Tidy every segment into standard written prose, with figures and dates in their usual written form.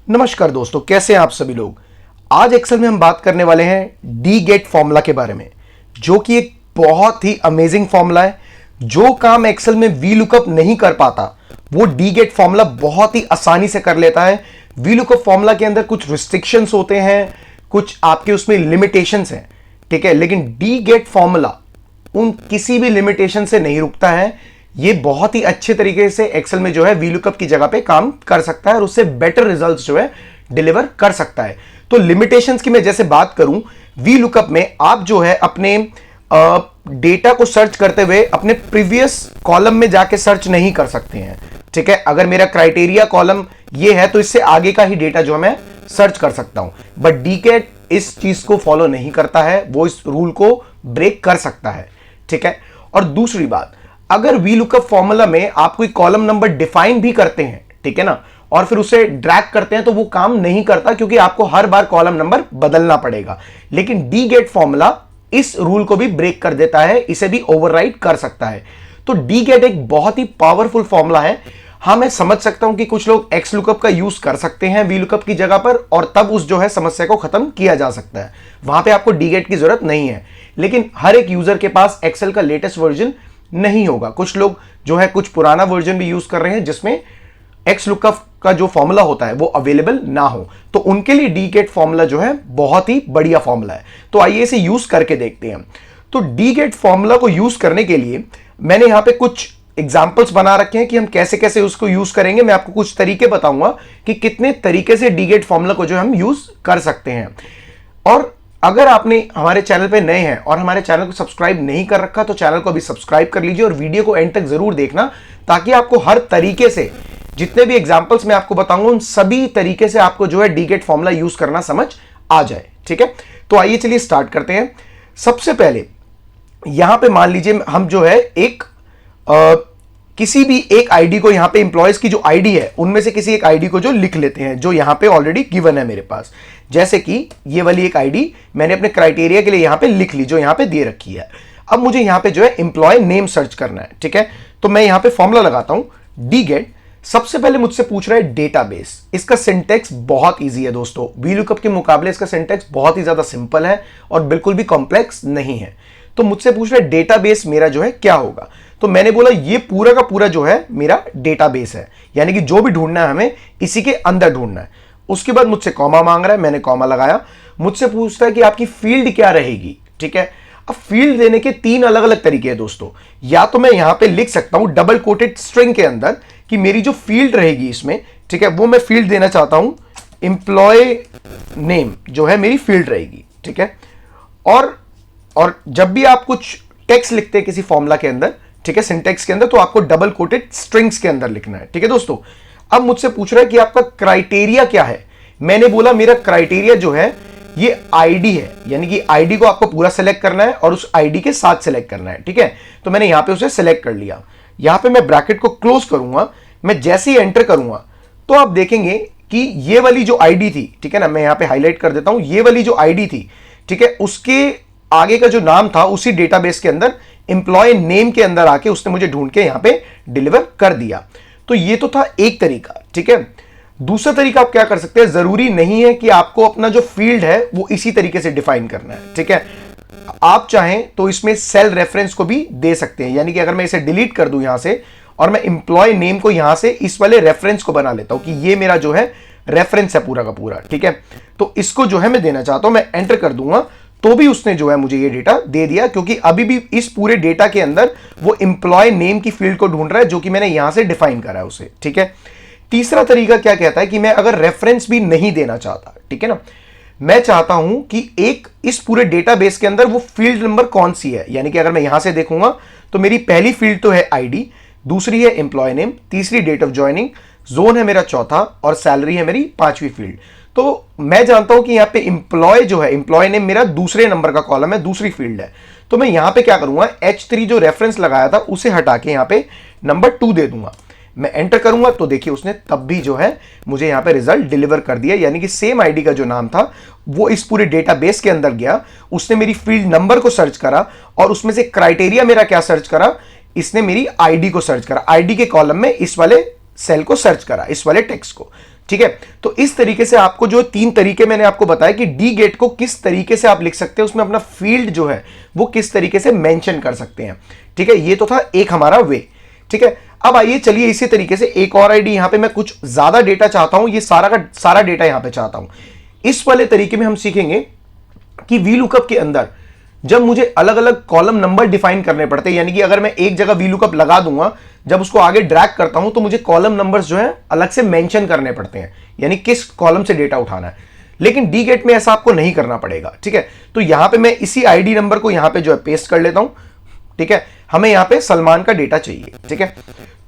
नमस्कार दोस्तों, कैसे हैं आप सभी लोग। आज एक्सेल में हम बात करने वाले हैं डी गेट फॉर्मूला के बारे में, जो कि एक बहुत ही अमेजिंग फॉर्मूला है। जो काम एक्सेल में वी लुकअप नहीं कर पाता वो डी गेट फॉर्मूला बहुत ही आसानी से कर लेता है। वी लुकअप फॉर्मूला के अंदर कुछ रिस्ट्रिक्शंस होते हैं, कुछ आपके उसमें लिमिटेशंस हैं, ठीक है, लेकिन डी गेट फॉर्मूला उन किसी भी लिमिटेशन से नहीं रुकता है। ये बहुत ही अच्छे तरीके से एक्सेल में जो है वी लुकअप की जगह पे काम कर सकता है और उससे बेटर रिजल्ट्स जो है डिलीवर कर सकता है। तो लिमिटेशंस की मैं जैसे बात करूं, वी लुकअप में आप जो है अपने डेटा को सर्च करते हुए अपने प्रीवियस कॉलम में जाके सर्च नहीं कर सकते हैं, ठीक है। अगर मेरा क्राइटेरिया कॉलम ये है तो इससे आगे का ही डेटा जो मैं सर्च कर सकता हूं, बट डीगेट इस चीज को फॉलो नहीं करता है, वो इस रूल को ब्रेक कर सकता है, ठीक है। और दूसरी बात, अगर वी लुकअप फॉर्मूला में आप कोई कॉलम नंबर डिफाइन भी करते हैं, ठीक है ना, और फिर उसे ड्रैग करते हैं तो वो काम नहीं करता, क्योंकि आपको हर बार कॉलम नंबर बदलना पड़ेगा। लेकिन डी गेट फॉर्मूला इस रूल को भी ब्रेक कर देता है, इसे भी ओवरराइड कर सकता है। तो डी गेट एक बहुत ही पावरफुल फॉर्मूला है। हाँ, मैं समझ सकता हूं कि कुछ लोग एक्स लुकअप का यूज कर सकते हैं वी लुकअप की जगह पर, और तब उस जो है समस्या को खत्म किया जा सकता है, वहां पे आपको डी गेट की जरूरत नहीं है। लेकिन हर एक यूजर के पास एक्सेल का लेटेस्ट वर्जन नहीं होगा। कुछ लोग जो है कुछ पुराना वर्जन भी यूज कर रहे हैं जिसमें एक्स लुकअप का जो फॉर्मूला होता है वो अवेलेबल ना हो, तो उनके लिए डी गेट फॉर्मूला जो है बहुत ही बढ़िया फॉर्मूला है। तो आइए इसे यूज करके देखते हैं। तो डी गेट फॉर्मूला को यूज करने के लिए मैंने यहां पे कुछ एग्जाम्पल्स बना रखे हैं कि हम कैसे कैसे उसको यूज करेंगे। मैं आपको कुछ तरीके बताऊंगा कि कितने तरीके से डी गेट फॉर्मूला को जो हम यूज कर सकते हैं। और अगर आपने हमारे चैनल पे नए हैं और हमारे चैनल को सब्सक्राइब नहीं कर रखा तो चैनल को अभी सब्सक्राइब कर लीजिए और वीडियो को एंड तक जरूर देखना, ताकि आपको हर तरीके से जितने भी एग्जांपल्स मैं आपको बताऊंगा उन सभी तरीके से आपको जो है डी गेट फॉर्मूला यूज करना समझ आ जाए, ठीक है। तो आइए चलिए स्टार्ट करते हैं। सबसे पहले यहां पे मान लीजिए हम जो है एक किसी भी एक आईडी को, यहां पे एम्प्लॉयज की जो आईडी है उनमें से किसी एक आईडी को जो लिख लेते हैं, जो यहां पे ऑलरेडी गिवन है मेरे पास। जैसे कि ये वाली एक आईडी मैंने अपने क्राइटेरिया के लिए यहां पे लिख ली, जो यहां पे दे रखी है। अब मुझे यहां पे जो है एम्प्लॉय नेम सर्च करना है, ठीक है। तो मैं यहां पे फॉर्मूला लगाता हूं डी गेट। सबसे पहले मुझसे पूछ रहा है डेटाबेस। इसका सिंटैक्स बहुत ईजी है दोस्तों, वी लुकअप के मुकाबले इसका सिंटैक्स बहुत ही ज्यादा सिंपल है और बिल्कुल भी कॉम्प्लेक्स नहीं है। तो मुझसे पूछ रहा है डेटाबेस मेरा जो है क्या होगा। तो मैंने बोला ये पूरा का पूरा जो है मेरा डेटाबेस है, यानी कि जो भी ढूंढना है हमें इसी के अंदर ढूंढना है। उसके बाद मुझसे कॉमा मांग रहा है, मैंने कॉमा लगाया। मुझसे पूछता है कि आपकी फील्ड क्या रहेगी, ठीक है। अब फील्ड देने के तीन अलग अलग तरीके हैं दोस्तों। या तो मैं यहां पे लिख सकता हूं डबल कोटेड स्ट्रिंग के अंदर कि मेरी जो फील्ड रहेगी इसमें, ठीक है, वो मैं फील्ड देना चाहता हूं एम्प्लॉय नेम जो है मेरी फील्ड रहेगी, ठीक है। और जब भी आप कुछ टेक्स्ट लिखते हैं किसी फॉर्मूला के अंदर, ठीक है, सिंटैक्स के अंदर, तो आपको डबल कोटेड स्ट्रिंग्स के अंदर लिखना है, ठीक है दोस्तों। अब मुझसे पूछ रहा है कि आपका क्राइटेरिया क्या है। मैंने बोला मेरा क्राइटेरिया जो है ये आईडी है, यानी कि आईडी को आपको पूरा सेलेक्ट करना है और उस आईडी के साथ सेलेक्ट करना है, ठीक है। तो मैंने यहां पे उसे सेलेक्ट कर लिया। यहां पे मैं ब्रैकेट को क्लोज करूंगा। मैं जैसे ही एंटर करूंगा तो आप देखेंगे कि ये वाली जो आईडी थी, ठीक है ना, मैं यहां पे हाईलाइट कर देता हूं, ये वाली जो आईडी थी, ठीक है, उसके आगे का जो नाम था उसी डेटाबेस के अंदर एम्प्लॉय नेम के अंदर आके उसने मुझे ढूंढ के यहां पे डिलीवर कर दिया। तो ये तो था एक तरीका, ठीक है। दूसरा तरीका आप क्या कर सकते हैं, जरूरी नहीं है कि आपको अपना जो फील्ड है वो इसी तरीके से डिफाइन करना है, ठीक है। आप चाहें तो इसमें सेल रेफरेंस को भी दे सकते हैं, यानी कि अगर मैं इसे डिलीट कर दूं यहां से और मैं एम्प्लॉय नेम को यहां से इस वाले रेफरेंस को बना लेता हूं कि ये मेरा जो है रेफरेंस है पूरा का पूरा, ठीक है। तो इसको जो है मैं देना चाहता हूं, मैं एंटर कर दूंगा तो भी उसने जो है मुझे ये डेटा दे दिया, क्योंकि अभी भी इस पूरे डेटा के अंदर वो एम्प्लॉय नेम की फील्ड को ढूंढ रहा है जो कि मैंने यहां से डिफाइन करा है उसे, ठीक है। तीसरा तरीका क्या कहता है कि मैं अगर रेफरेंस भी नहीं देना चाहता, ठीक है ना, मैं चाहता हूं कि एक इस पूरे डेटाबेस के अंदर वो फील्ड नंबर कौन सी है, यानी कि अगर मैं यहां से देखूंगा तो मेरी पहली फील्ड तो है आईडी, दूसरी है एम्प्लॉय नेम, तीसरी डेट ऑफ ज्वाइनिंग, जोन है मेरा चौथा और सैलरी है मेरी पांचवी फील्ड। तो मैं जानता हूं कि यहां पे एम्प्लॉय जो है, एम्प्लॉय नेम मेरा दूसरे नंबर का कॉलम है, दूसरी फील्ड है। तो मैं यहां पे क्या करूंगा, H3 जो रेफरेंस लगाया था उसे हटा के यहां पे नंबर 2 दे दूंगा। मैं एंटर करूंगा तो देखिए उसने तब भी जो है मुझे यहां पे रिजल्ट डिलीवर कर दिया, यानी कि सेम आईडी का जो नाम था वो इस पूरे डेटाबेस के अंदर गया, उसने मेरी फील्ड नंबर को सर्च करा और उसमें से क्राइटेरिया मेरा क्या सर्च करा, इसने मेरी आईडी को सर्च करा, आईडी के कॉलम में इस वाले सेल को सर्च करा, इस वाले टेक्स्ट को। ठीक है। तो इस तरीके से आपको जो 3 तरीके मैंने आपको बताया कि डी गेट को किस तरीके से आप लिख सकते हैं, उसमें अपना फील्ड जो है वो किस तरीके से मेंशन कर सकते हैं। ठीक है, ये तो था एक हमारा वे। ठीक है, अब आइए चलिए इसी तरीके से एक और आईडी, यहां पे मैं कुछ ज्यादा डेटा चाहता हूं, ये सारा का सारा डेटा यहां पे चाहता हूं। इस वाले तरीके में हम सीखेंगे कि वी लुकअप के अंदर जब मुझे अलग अलग कॉलम नंबर डिफाइन करने पड़ते हैं, यानी कि अगर मैं एक जगह वी लुकअप लगा दूंगा, जब उसको आगे ड्रैग करता हूं तो मुझे कॉलम नंबर्स जो है अलग से मेंशन करने पड़ते हैं, यानी किस कॉलम से डेटा उठाना है। लेकिन डी गेट में ऐसा आपको नहीं करना पड़ेगा। ठीक है, तो यहां पे मैं इसी आईडी नंबर को यहां पे जो है पेस्ट कर लेता हूं। ठीक है, हमें यहां पे सलमान का डेटा चाहिए। ठीक है,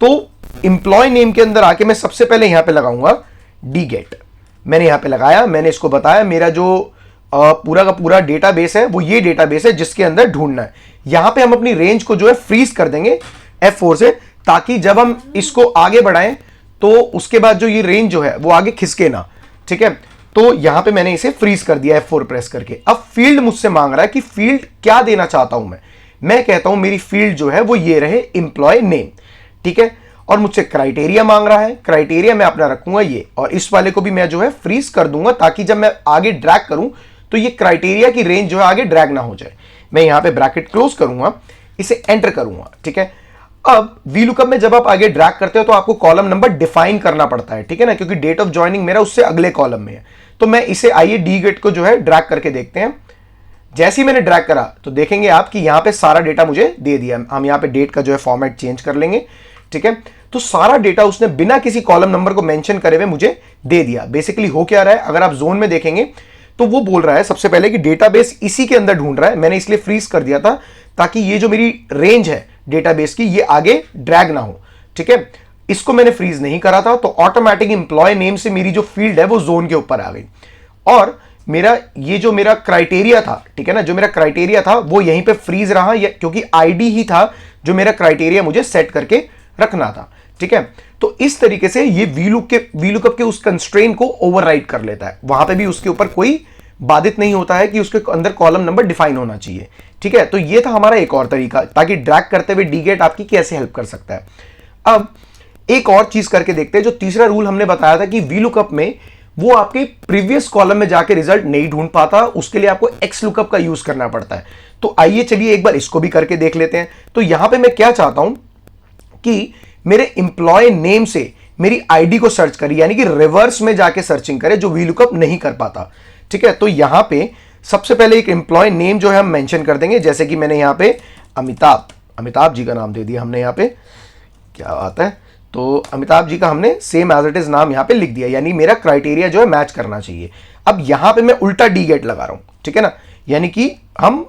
तो इंप्लॉय नेम के अंदर आके मैं सबसे पहले यहां पे लगाऊंगा डी गेट। मैंने यहां पे लगाया, मैंने इसको बताया मेरा जो पूरा का पूरा डेटाबेस है वो ये डेटाबेस है जिसके अंदर ढूंढना है। यहां पे हम अपनी रेंज को जो है फ्रीज कर देंगे F4 से, ताकि जब हम इसको आगे बढ़ाएं तो उसके बाद जो ये रेंज जो है वो आगे खिसके ना। ठीक है, तो यहां पे मैंने इसे फ्रीज कर दिया F4 प्रेस करके। अब फील्ड मुझसे मांग रहा है कि फील्ड क्या देना चाहता हूं मैं कहता हूं मेरी फील्ड जो है वो ये रहे एम्प्लॉय नेम। ठीक है, और मुझसे क्राइटेरिया मांग रहा है, क्राइटेरिया मैं अपना रखूंगा ये, और इस वाले को भी मैं जो है फ्रीज कर दूंगा ताकि जब मैं आगे ड्रैग करूं तो ये क्राइटेरिया की रेंज जो है आगे ड्रैग ना हो जाए। मैं यहां पे ब्रैकेट क्लोज करूंगा, इसे एंटर करूंगा। ठीक है, अब वी लुकअप में जब आप आगे ड्रैग करते हो तो आपको कॉलम नंबर डिफाइन करना पड़ता है। ठीक है ना, क्योंकि डेट ऑफ ज्वाइनिंग मेरा उससे अगले कॉलम में है। तो मैं इसे आइए डी गेट को जो है ड्रैग करके देखते हैं। जैसे ही मैंने ड्रैग करा तो देखेंगे आप कि यहां पे सारा डेटा मुझे दे दिया। हम यहां पे डेट का जो है फॉर्मेट चेंज कर लेंगे। ठीक है, तो सारा डेटा उसने बिना किसी कॉलम नंबर को मेंशन करे हुए मुझे दे दिया। बेसिकली हो क्या रहा है, अगर आप जोन में देखेंगे तो वो बोल रहा है सबसे पहले कि डेटाबेस इसी के अंदर ढूंढ रहा है। मैंने इसलिए फ्रीज कर दिया था ताकि ये जो मेरी रेंज है डेटाबेस की ये आगे ड्रैग ना हो। ठीक है, इसको मैंने फ्रीज नहीं करा था, तो ऑटोमेटिक एम्प्लॉय नेम से मेरी जो फील्ड है वो जोन के ऊपर आ गई। और मेरा ये जो मेरा क्राइटेरिया था, ठीक है ना, जो मेरा क्राइटेरिया था वो यहीं पे फ्रीज रहा, क्योंकि आईडी ही था जो मेरा क्राइटेरिया मुझे सेट करके रखना था। ठीक है, तो इस तरीके से ये वी लुकअप के उस कंस्ट्रेंट को ओवरराइड कर लेता है। वहां पे भी उसके ऊपर कोई बाधित नहीं होता है कि उसके अंदर कॉलम नंबर डिफाइन होना चाहिए। ठीक है, तो ये था हमारा एक और तरीका, ताकि ड्रैग करते हुए डी गेट आपकी कैसे हेल्प कर सकता है। अब एक और चीज करके देखते हैं। जो तीसरा रूल हमने बताया था कि वी लुकअप में वो आपके प्रीवियस कॉलम में जाके रिजल्ट नहीं ढूंढ पाता, उसके लिए आपको एक्स लुकअप का यूज करना पड़ता है। तो आइए चलिए एक बार इसको भी करके देख लेते हैं। तो यहां पे मैं क्या चाहता हूं कि मेरे एम्प्लॉय नेम से मेरी आईडी को सर्च करे, यानी कि रिवर्स में जाके सर्चिंग करे, जो वी लुकअप नहीं कर पाता। ठीक है, तो यहां पे सबसे पहले एक एम्प्लॉय नेम जो है हम मेंशन कर देंगे, जैसे कि मैंने यहां पे अमिताभ जी का नाम दे दिया हमने। यहां पे क्या बात है, तो अमिताभ जी का हमने सेम एज इट इज नाम यहां पे लिख दिया, यानी मेरा क्राइटेरिया जो है मैच करना चाहिए। अब यहां पे मैं उल्टा डी गेट लगा रहा हूं। ठीक है ना, यानी कि हम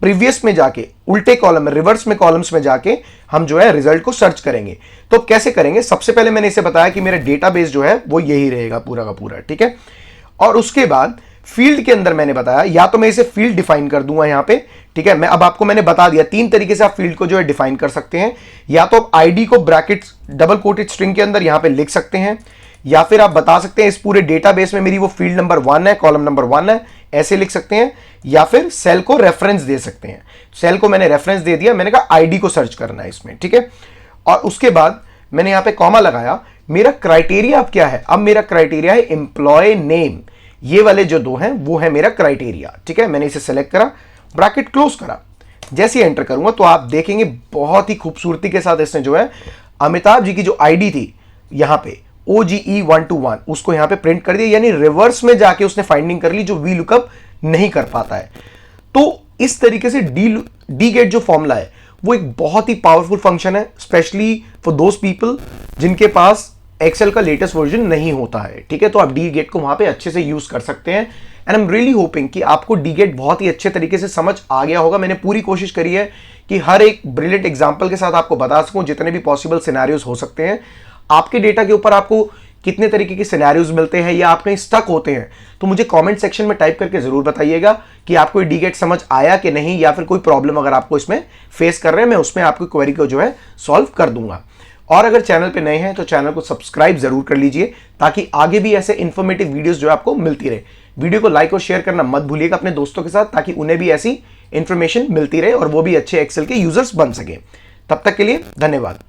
प्रीवियस में जाके उल्टे कॉलम में, रिवर्स में कॉलम्स में जाके हम जो है रिजल्ट को सर्च करेंगे। तो कैसे करेंगे, सबसे पहले मैंने इसे बताया कि मेरा डेटाबेस जो है वो यही रहेगा पूरा का पूरा। ठीक है, और उसके बाद फील्ड के अंदर मैंने बताया, या तो मैं इसे फील्ड डिफाइन कर दूंगा यहां पे। ठीक है, मैं अब आपको मैंने बता दिया 3 तरीके से आप फील्ड को जो है डिफाइन कर सकते हैं। या तो आप आईडी को ब्रैकेट्स डबल कोटेड स्ट्रिंग के अंदर यहां पे लिख सकते हैं, या फिर आप बता सकते हैं इस पूरे डेटाबेस में मेरी वो फील्ड नंबर 1 है, कॉलम नंबर 1 है, ऐसे लिख सकते हैं। या फिर सेल को रेफरेंस दे सकते हैं। सेल को मैंने रेफरेंस दे दिया, मैंने कहा आईडी को सर्च करना है इसमें। ठीक है, और उसके बाद मैंने यहां पे कॉमा लगाया। मेरा क्राइटेरिया अब क्या है, अब मेरा क्राइटेरिया है एम्प्लॉय नेम। ये वाले जो 2 हैं वो है मेरा क्राइटेरिया। ठीक है, मैंने इसे सेलेक्ट करा, ब्रैकेट क्लोज करा। जैसे एंटर करूंगा तो आप देखेंगे बहुत ही खूबसूरती के साथ इसने जो है अमिताभ जी की जो आईडी थी यहां पे OGE121 उसको यहां पे प्रिंट कर दिया, यानी रिवर्स में जाके उसने फाइंडिंग कर ली जो वी लुकअप नहीं कर पाता है। तो इस तरीके से डी गेट जो फॉर्मूला है वो एक बहुत ही पावरफुल फंक्शन है, स्पेशली फॉर दोज पीपल जिनके पास एक्सेल का लेटेस्ट वर्जन नहीं होता है। ठीक है, तो आप डी गेट को वहां पे अच्छे से यूज कर सकते हैं। And I am really hoping कि आपको डी गेट बहुत ही अच्छे तरीके से समझ आ गया होगा। मैंने पूरी कोशिश करी है कि हर एक ब्रिलियंट एग्जांपल के साथ आपको बता सकूं जितने भी पॉसिबल सिनेरियोज हो सकते हैं। आपके डेटा के ऊपर आपको कितने तरीके के सिनेरियोज मिलते हैं या आप कहीं स्टक होते हैं, तो मुझे कमेंट सेक्शन में टाइप करके जरूर बताइएगा कि आपको डी गेट समझ आया कि नहीं, या फिर कोई प्रॉब्लम अगर आपको इसमें फेस कर रहे हैं, मैं उसमें आपकी क्वेरी को जो है सॉल्व कर दूंगा। और अगर चैनल पे नए हैं तो चैनल को सब्सक्राइब जरूर कर लीजिए, ताकि आगे भी ऐसे इंफॉर्मेटिव वीडियोस जो आपको मिलती रहे। वीडियो को लाइक और शेयर करना मत भूलिएगा अपने दोस्तों के साथ, ताकि उन्हें भी ऐसी इंफॉर्मेशन मिलती रहे और वो भी अच्छे एक्सेल के यूजर्स बन सके। तब तक के लिए धन्यवाद।